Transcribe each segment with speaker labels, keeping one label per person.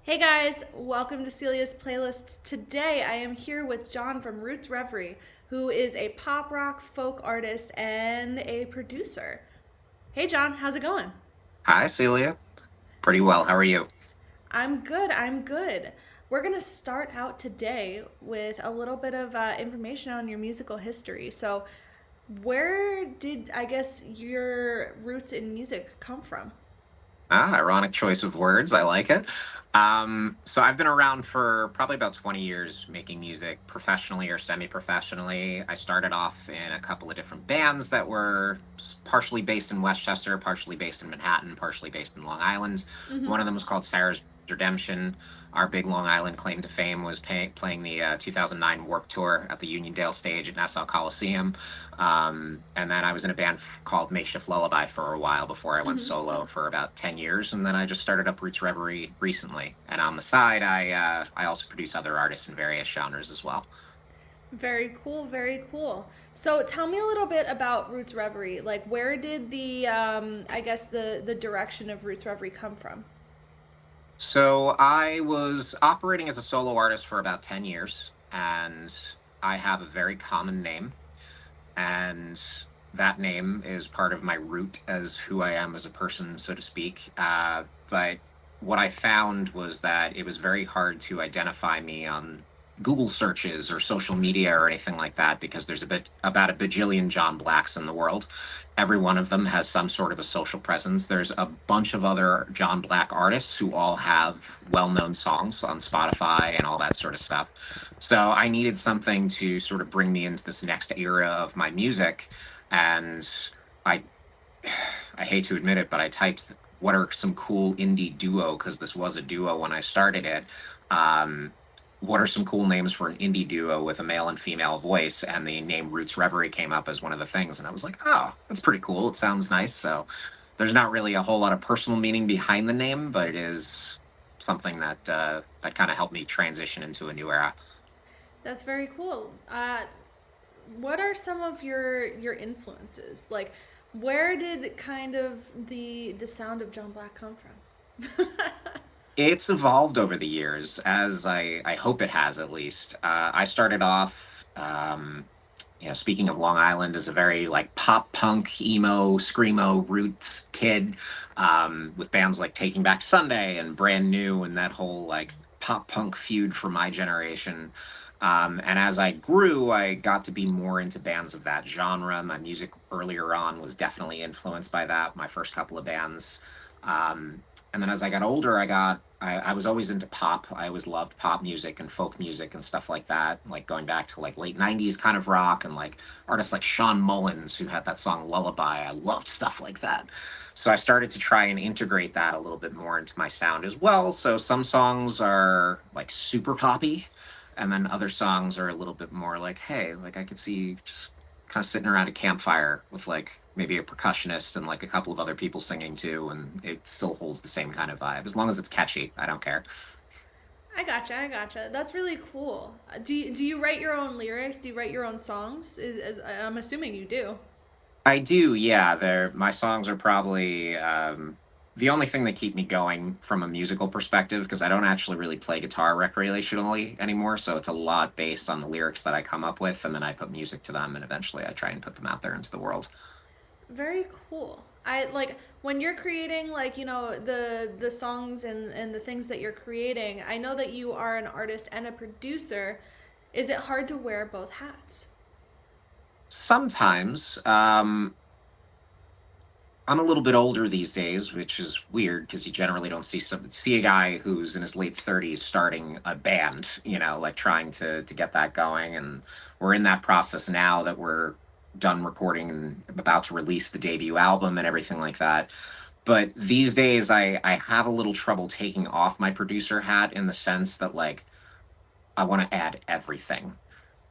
Speaker 1: Hey guys, welcome to Celia's playlist. Today I am here with John from Roots Reverie, who is a pop rock folk artist and a producer. Hey John, how's it going?
Speaker 2: Hi, Celia. Pretty well. How are you?
Speaker 1: I'm good. We're going to start out today with a little bit of information on your musical history. So, where did, I guess, your roots in music come from?
Speaker 2: Ironic choice of words. I like it. So I've been around for probably about 20 years making music professionally or semi-professionally. I started off in a couple of different bands that were partially based in Westchester, partially based in Manhattan, partially based in Long Island.
Speaker 1: Mm-hmm.
Speaker 2: One of them was called Sarah's Redemption. Our big Long Island claim to fame was playing the 2009 Warped Tour at the Uniondale stage at Nassau Coliseum. And then I was in a band called Makeshift Lullaby for a while before I went
Speaker 1: Mm-hmm.
Speaker 2: solo for about 10 years. And then I just started up Roots Reverie recently. And on the side, I also produce other artists in various genres as well.
Speaker 1: Very cool, very cool. So tell me a little bit about Roots Reverie. Like, where did I guess the direction of Roots Reverie come from?
Speaker 2: So I was operating as a solo artist for about 10 years, and I have a very common name. And that name is part of my root as who I am as a person, so to speak. But what I found was that it was very hard to identify me on Google searches or social media or anything like that because there's about a bajillion John Blacks in the world. Every one of them has some sort of a social presence. There's a bunch of other John Black artists who all have well-known songs on Spotify and all that sort of stuff. So I needed something to sort of bring me into this next era of my music. And I I hate to admit it, but I typed what are some cool indie duo because this was a duo when I started it. Um, what are some cool names for an indie duo with a male and female voice? And the name Roots Reverie came up as one of the things, and I was like, oh, that's pretty cool. It sounds nice. So there's not really a whole lot of personal meaning behind the name, but it is something that kind of helped me transition into a new era.
Speaker 1: That's very cool. What are some of your influences? Like, where did kind of the sound of John Black come from?
Speaker 2: It's evolved over the years, as I hope it has at least. I started off, speaking of Long Island, as a very like pop punk, emo, screamo roots kid, with bands like Taking Back Sunday and Brand New, and that whole like pop punk feud for my generation. And as I grew, I got to be more into bands of that genre. My music earlier on was definitely influenced by that. My first couple of bands. Um, and then as I got older, I was always into pop. I always loved pop music and folk music and stuff like that, like going back to like late 90s kind of rock and like artists like Sean Mullins who had that song Lullaby. I loved stuff like that. So I started to try and integrate that a little bit more into my sound as well. So some songs are like super poppy, and then other songs are a little bit more like, hey, like I could see you just kind of sitting around a campfire with like maybe a percussionist and like a couple of other people singing too, and it still holds the same kind of vibe as long as it's catchy. I don't care.
Speaker 1: I gotcha. That's really cool. Do you write your own lyrics? Do you write your own songs? I'm assuming you do.
Speaker 2: I do, yeah. My songs are probably the only thing that keep me going from a musical perspective because I don't actually really play guitar recreationally anymore. So it's a lot based on the lyrics that I come up with, and then I put music to them, and eventually I try and put them out there into the world.
Speaker 1: Very cool. I like when you're creating like, the songs and the things that you're creating. I know that you are an artist and a producer. Is it hard to wear both hats?
Speaker 2: Sometimes I'm a little bit older these days, which is weird because you generally don't see a guy who's in his late 30s starting a band, like trying to get that going. And we're in that process now that we're done recording and about to release the debut album and everything like that. But these days I have a little trouble taking off my producer hat in the sense that like I want to add everything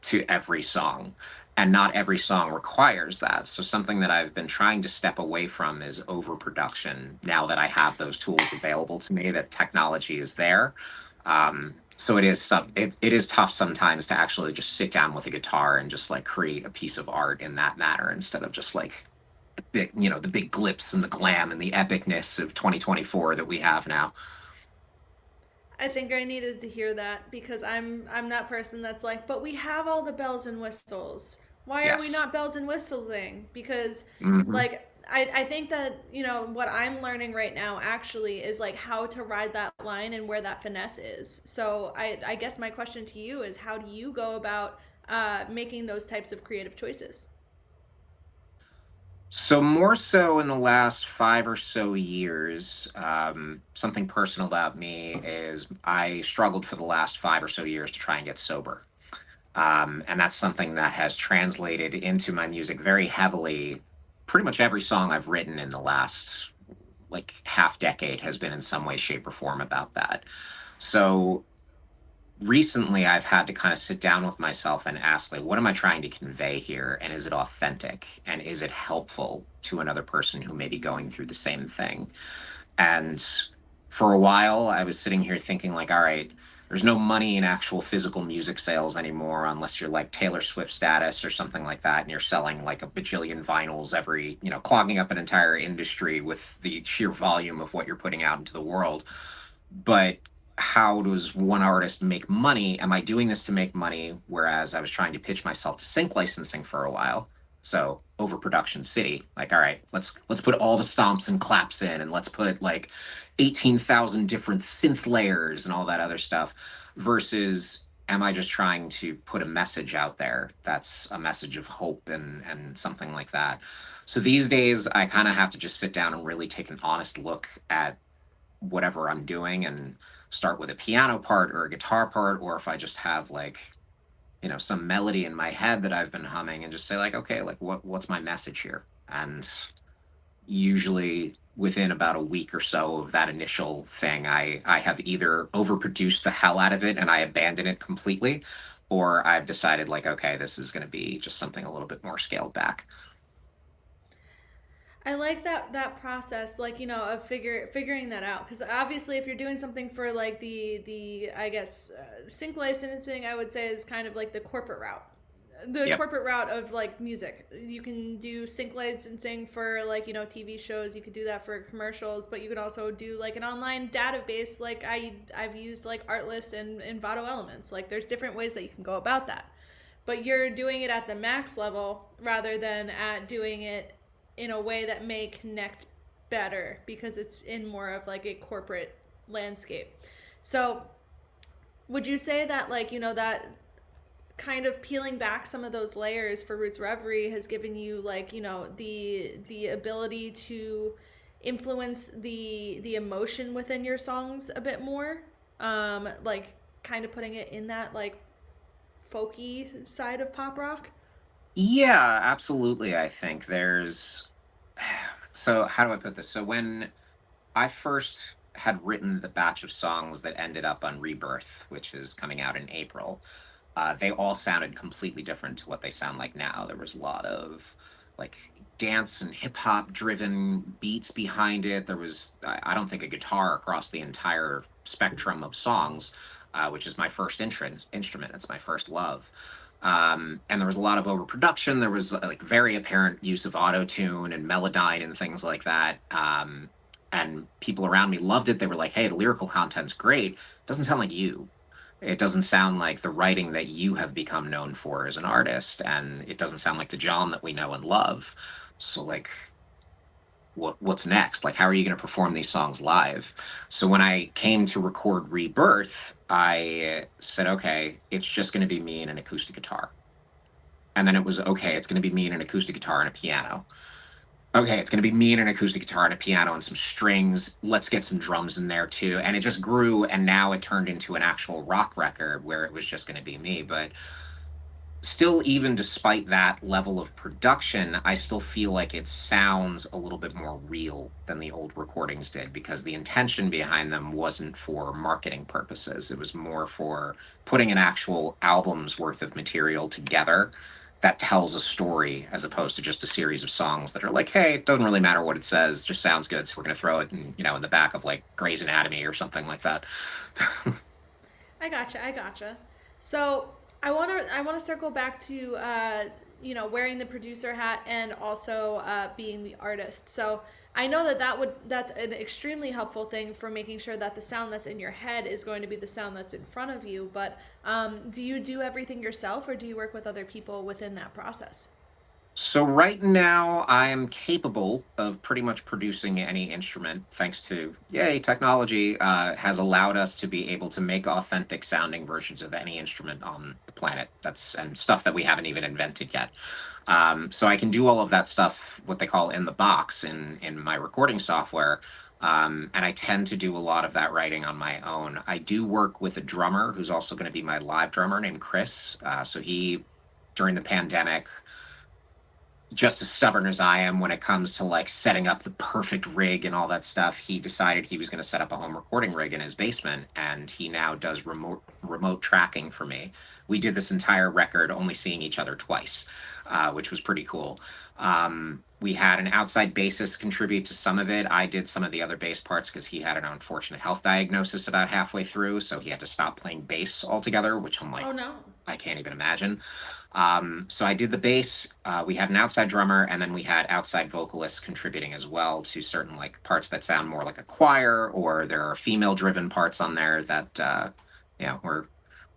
Speaker 2: to every song. And not every song requires that. So something that I've been trying to step away from is overproduction now that I have those tools available to me, that technology is there. So it is tough sometimes to actually just sit down with a guitar and just like create a piece of art in that manner instead of just like the big glips and the glam and the epicness of 2024 that we have now.
Speaker 1: I think I needed to hear that because I'm that person that's like, but we have all the bells and whistles. Why are we
Speaker 2: Yes.
Speaker 1: not bells and whistling? Because
Speaker 2: Hmm.
Speaker 1: like I think that, what I'm learning right now actually is like how to ride that line and where that finesse is. So I guess my question to you is how do you go about making those types of creative choices?
Speaker 2: So more so in the last 5 or so years, something personal about me is I struggled for the last 5 or so years to try and get sober. And that's something that has translated into my music very heavily. Pretty much every song I've written in the last like half decade has been in some way, shape, or form about that. So recently I've had to kind of sit down with myself and ask, like, what am I trying to convey here? And is it authentic? And is it helpful to another person who may be going through the same thing? And for a while, I was sitting here thinking, like, all right, there's no money in actual physical music sales anymore unless you're like Taylor Swift status or something like that. And you're selling like a bajillion vinyls every, clogging up an entire industry with the sheer volume of what you're putting out into the world. But how does one artist make money? Am I doing this to make money? Whereas I was trying to pitch myself to sync licensing for a while. So overproduction city, like, all right, let's put all the stomps and claps in, and let's put like 18,000 different synth layers and all that other stuff. Versus, am I just trying to put a message out there that's a message of hope and something like that? So these days, I kind of have to just sit down and really take an honest look at whatever I'm doing and start with a piano part or a guitar part, or if I just have like, some melody in my head that I've been humming and just say like, okay, like what's my message here? And usually within about a week or so of that initial thing, I have either overproduced the hell out of it and I abandon it completely, or I've decided like, okay, this is going to be just something a little bit more scaled back.
Speaker 1: I like that process, like of figuring that out. Because obviously, if you're doing something for like the I guess sync licensing, I would say is kind of like the corporate route. The
Speaker 2: Yep.
Speaker 1: corporate route of like music, you can do sync licensing for like TV shows. You could do that for commercials, but you could also do like an online database. Like I've used like Artlist and Vado Elements. Like there's different ways that you can go about that, but you're doing it at the max level rather than at doing it in a way that may connect better because it's in more of like a corporate landscape. So, would you say that like, that kind of peeling back some of those layers for Roots Reverie has given you like, the ability to influence the emotion within your songs a bit more? Like kind of putting it in that like folky side of pop rock?
Speaker 2: Yeah, absolutely. I think there's so how do I put this? So when I first had written the batch of songs that ended up on Rebirth, which is coming out in April. They all sounded completely different to what they sound like now. There was a lot of like dance and hip hop driven beats behind it. There was, I don't think, a guitar across the entire spectrum of songs, which is my first instrument. It's my first love. And there was a lot of overproduction. There was like very apparent use of auto tune and melodyne and things like that. And people around me loved it. They were like, "Hey, the lyrical content's great. It doesn't sound like you. It doesn't sound like the writing that you have become known for as an artist, and it doesn't sound like the John that we know and love. So, like, what's next? Like, how are you going to perform these songs live?" So when I came to record Rebirth, I said, "Okay, it's just going to be me and an acoustic guitar." And then it was okay. It's going to be me and an acoustic guitar and a piano. Okay, it's going to be me and an acoustic guitar and a piano and some strings. Let's get some drums in there too. And it just grew, and now it turned into an actual rock record where it was just going to be me. But still, even despite that level of production, I still feel like it sounds a little bit more real than the old recordings did, because the intention behind them wasn't for marketing purposes. It was more for putting an actual album's worth of material together that tells a story, as opposed to just a series of songs that are like, hey, it doesn't really matter what it says, just sounds good, so we're going to throw it in the back of like Grey's Anatomy or something like that.
Speaker 1: I gotcha. I gotcha. So I want to circle back to wearing the producer hat and also being the artist. So I know that that's an extremely helpful thing for making sure that the sound that's in your head is going to be the sound that's in front of you. But do you do everything yourself, or do you work with other people within that process?
Speaker 2: So right now, I am capable of pretty much producing any instrument, thanks to, yay, technology has allowed us to be able to make authentic sounding versions of any instrument on the planet. That's and stuff that we haven't even invented yet. So I can do all of that stuff, what they call in the box in my recording software. And I tend to do a lot of that writing on my own. I do work with a drummer who's also going to be my live drummer named Chris. So he, during the pandemic, just as stubborn as I am when it comes to like setting up the perfect rig and all that stuff, he decided he was going to set up a home recording rig in his basement, and he now does remote tracking for me. We did this entire record only seeing each other twice, which was pretty cool. We had an outside bassist contribute to some of it. I did some of the other bass parts because he had an unfortunate health diagnosis about halfway through, so he had to stop playing bass altogether, which I'm like,
Speaker 1: Oh no.
Speaker 2: I can't even imagine. So I did the bass. We had an outside drummer, and then we had outside vocalists contributing as well to certain like parts that sound more like a choir, or there are female-driven parts on there that we're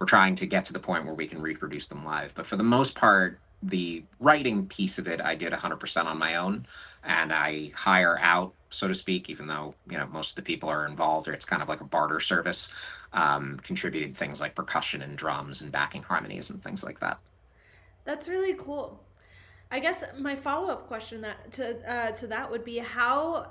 Speaker 2: trying to get to the point where we can reproduce them live. But for the most part, the writing piece of it, I did 100% on my own, and I hire out, so to speak, even though most of the people are involved, or it's kind of like a barter service, contributing things like percussion and drums and backing harmonies and things like that.
Speaker 1: That's really cool. I guess my follow up question to that would be how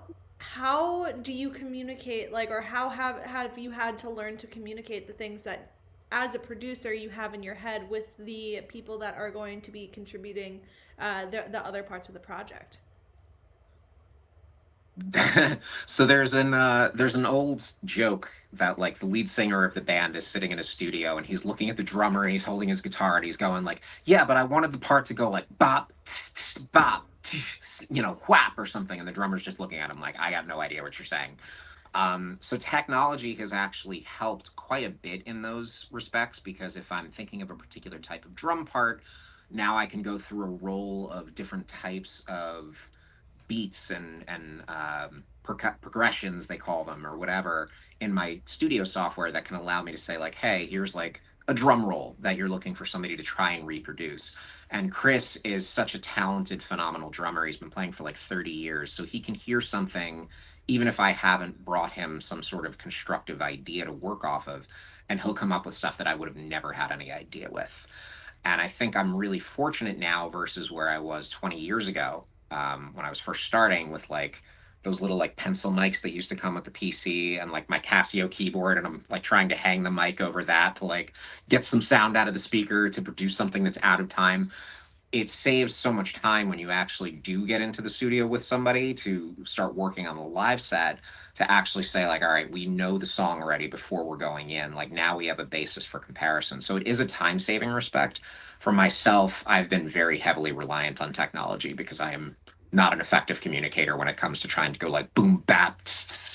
Speaker 1: do you communicate, like, or how have you had to learn to communicate the things that as a producer you have in your head with the people that are going to be contributing the other parts of the project?
Speaker 2: So there's an old joke that like the lead singer of the band is sitting in a studio and he's looking at the drummer and he's holding his guitar and he's going like, yeah, but I wanted the part to go like bop bop, whap or something, and the drummer's just looking at him like, I got no idea what you're saying. So technology has actually helped quite a bit in those respects, because if I'm thinking of a particular type of drum part, now I can go through a roll of different types of beats and progressions, they call them, or whatever, in my studio software that can allow me to say like, hey, here's like a drum roll that you're looking for somebody to try and reproduce. And Chris is such a talented, phenomenal drummer. He's been playing for like 30 years, so he can hear something even if I haven't brought him some sort of constructive idea to work off of, and he'll come up with stuff that I would have never had any idea with. And I think I'm really fortunate now versus where I was 20 years ago, when I was first starting with like those little like pencil mics that used to come with the PC, and like my Casio keyboard. And I'm like trying to hang the mic over that to like get some sound out of the speaker to produce something that's out of time. It saves so much time when you actually do get into the studio with somebody to start working on the live set, to actually say like, all right, we know the song already before we're going in, like now we have a basis for comparison. So it is a time saving respect. For myself, I've been very heavily reliant on technology because I am not an effective communicator when it comes to trying to go like boom bap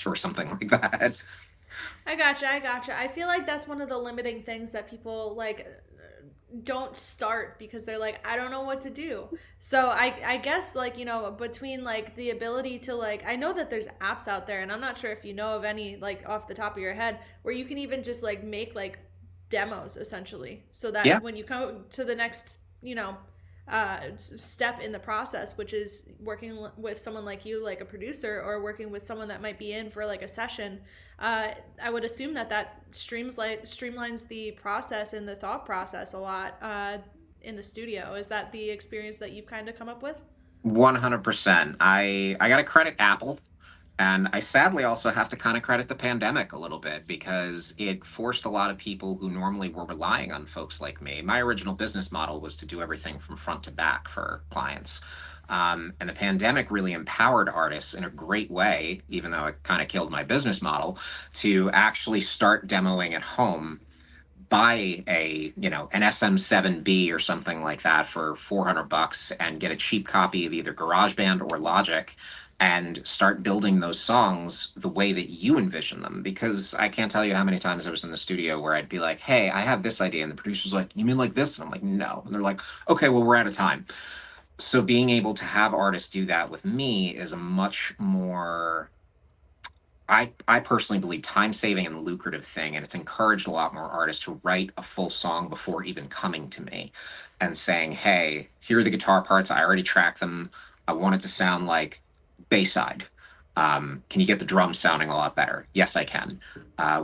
Speaker 2: or something like that.
Speaker 1: I gotcha. I feel like that's one of the limiting things that people like don't start because they're like, I don't know what to do. So I guess, like, between like the ability to, like, I know that there's apps out there, and I'm not sure if you know of any like off the top of your head, where you can even just like make like demos essentially, so
Speaker 2: Yeah.
Speaker 1: that when you come to the next, step in the process, which is working with someone like you, like a producer, or working with someone that might be in for like a session, I would assume that streamlines the process and the thought process a lot in the studio. Is that the experience that you've kind of come up with?
Speaker 2: 100%. I got to credit Apple. And I sadly also have to kind of credit the pandemic a little bit, because it forced a lot of people who normally were relying on folks like me. My original business model was to do everything from front to back for clients. And the pandemic really empowered artists in a great way, even though it kind of killed my business model, to actually start demoing at home, buy an SM7B or something like that for $400 and get a cheap copy of either GarageBand or Logic, and start building those songs the way that you envision them. Because I can't tell you how many times I was in the studio where I'd be like, hey, I have this idea. And the producer's like, you mean like this? And I'm like, no. And they're like, okay, well, we're out of time. So being able to have artists do that with me is a much more, I personally believe, time saving and lucrative thing, and it's encouraged a lot more artists to write a full song before even coming to me and saying, "Hey, here are the guitar parts. I already tracked them. I want it to sound like Bayside. Can you get the drums sounding a lot better? Yes, I can.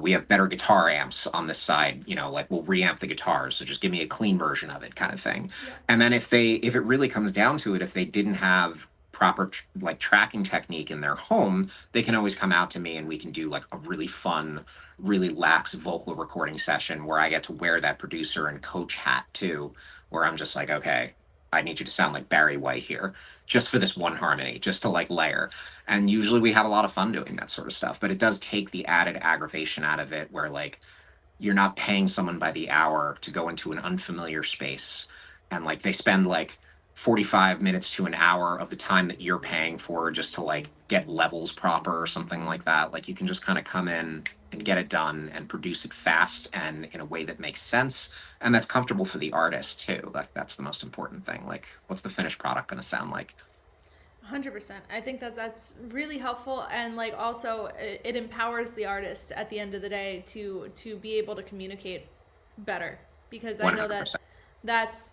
Speaker 2: We have better guitar amps on this side. You know, like we'll reamp the guitars. So just give me a clean version of it, kind of thing."
Speaker 1: Yeah.
Speaker 2: And then if it really comes down to it, if they didn't have proper like tracking technique in their home, they can always come out to me and we can do like a really fun, really lax vocal recording session where I get to wear that producer and coach hat too, where I'm just like, okay, I need you to sound like Barry White here, just for this one harmony, just to like layer. And usually we have a lot of fun doing that sort of stuff, but it does take the added aggravation out of it where like you're not paying someone by the hour to go into an unfamiliar space and like they spend like 45 minutes to an hour of the time that you're paying for just to like get levels proper or something like that. Like you can just kind of come in and get it done and produce it fast and in a way that makes sense and that's comfortable for the artist too. Like that's the most important thing. Like what's the finished product going to sound like?
Speaker 1: 100%. I think that that's really helpful, and like also it empowers the artist at the end of the day to be able to communicate better, because I know that
Speaker 2: 100%.
Speaker 1: that's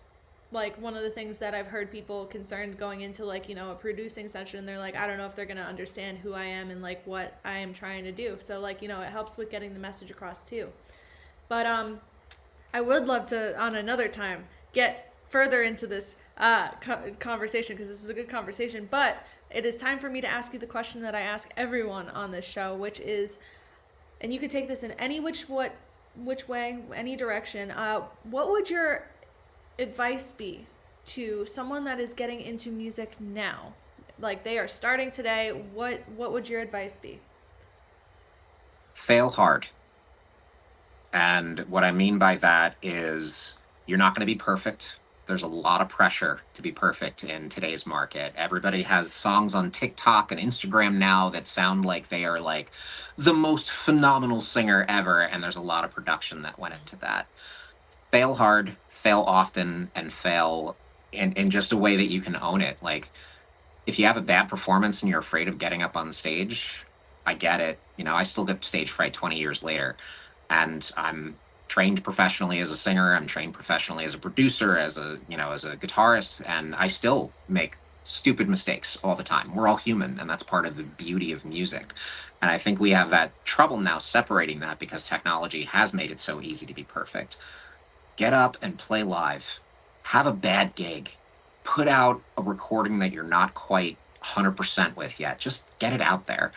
Speaker 1: like one of the things that I've heard people concerned going into like, you know, a producing session. They're like, I don't know if they're going to understand who I am and like what I am trying to do. So like, you know, it helps with getting the message across too. But I would love to, on another time, get further into this conversation, because this is a good conversation. But it is time for me to ask you the question that I ask everyone on this show, which is, and you could take this in any which way, any direction. What would your advice be to someone that is getting into music now? Like they are starting today. What would your advice be?
Speaker 2: Fail hard. And what I mean by that is you're not going to be perfect. There's a lot of pressure to be perfect in today's market. Everybody has songs on TikTok and Instagram now that sound like they are like the most phenomenal singer ever. And there's a lot of production that went into that. Fail hard, fail often, and fail in just a way that you can own it. Like if you have a bad performance and you're afraid of getting up on stage, I get it. You know, I still get stage fright 20 years later. And I'm trained professionally as a singer, I'm trained professionally as a producer, as a, you know, as a guitarist, and I still make stupid mistakes all the time. We're all human, and that's part of the beauty of music. And I think we have that trouble now separating that because technology has made it so easy to be perfect. Get up and play live. Have a bad gig. Put out a recording that you're not quite 100% with yet. Just get it out there.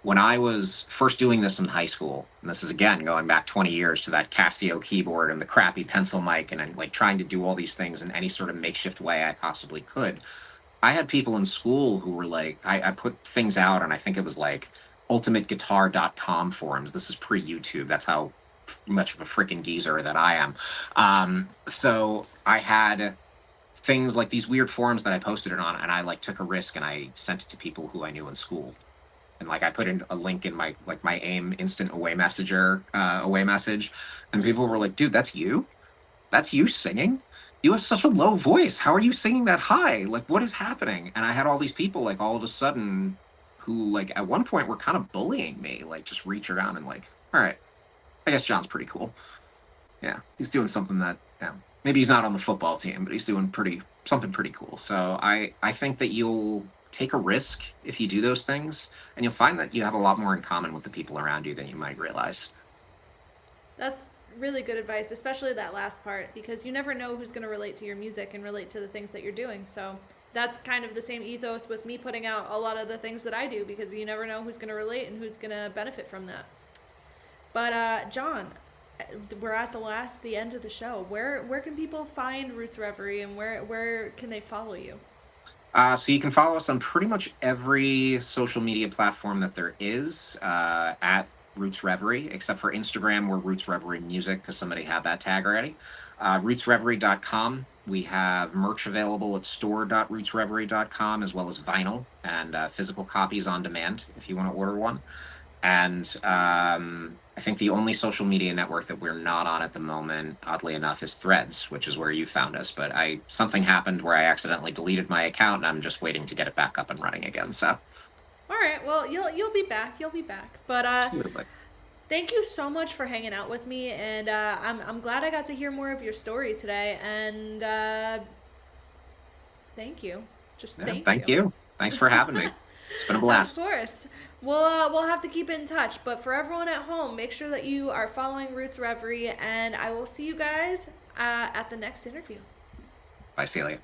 Speaker 2: When I was first doing this in high school, and this is again going back 20 years to that Casio keyboard and the crappy pencil mic, and I'm like trying to do all these things in any sort of makeshift way I possibly could. I had people in school who were like, I put things out, and I think it was like ultimateguitar.com forums. This is pre YouTube. That's how much of a freaking geezer that I am. So I had things like these weird forums that I posted it on, and I like took a risk and I sent it to people who I knew in school. And like I put in a link in my like my AIM instant away messenger away message, and people were like, "Dude, that's you? That's you singing? You have such a low voice. How are you singing that high? Like, what is happening?" And I had all these people like all of a sudden who like at one point were kind of bullying me, like just reach around and like, all right, I guess John's pretty cool. Yeah, he's doing something that, yeah, maybe he's not on the football team, but he's doing pretty something pretty cool. So I think that you'll take a risk if you do those things, and you'll find that you have a lot more in common with the people around you than you might realize.
Speaker 1: That's really good advice, especially that last part, because you never know who's going to relate to your music and relate to the things that you're doing. So that's kind of the same ethos with me putting out a lot of the things that I do, because you never know who's going to relate and who's going to benefit from that. But John, we're at the end of the show. Where can people find Roots Reverie, and where can they follow you?
Speaker 2: So you can follow us on pretty much every social media platform that there is at Roots Reverie, except for Instagram, we're Roots Reverie Music because somebody had that tag already. Rootsreverie.com. We have merch available at store.rootsreverie.com, as well as vinyl and physical copies on demand if you want to order one. And I think the only social media network that we're not on at the moment, oddly enough, is Threads, which is where you found us. But something happened where I accidentally deleted my account, and I'm just waiting to get it back up and running again. So,
Speaker 1: All right. Well, you'll be back. You'll be back. But
Speaker 2: absolutely.
Speaker 1: thank you so much for hanging out with me, and I'm glad I got to hear more of your story today. And thank you. Just
Speaker 2: Yeah,
Speaker 1: thank
Speaker 2: thank
Speaker 1: you.
Speaker 2: you. Thanks for having me. It's been a
Speaker 1: Of
Speaker 2: blast.
Speaker 1: course. We'll have to keep in touch. But for everyone at home, make sure that you are following Roots Reverie, and I will see you guys at the next interview.
Speaker 2: Bye, Celia.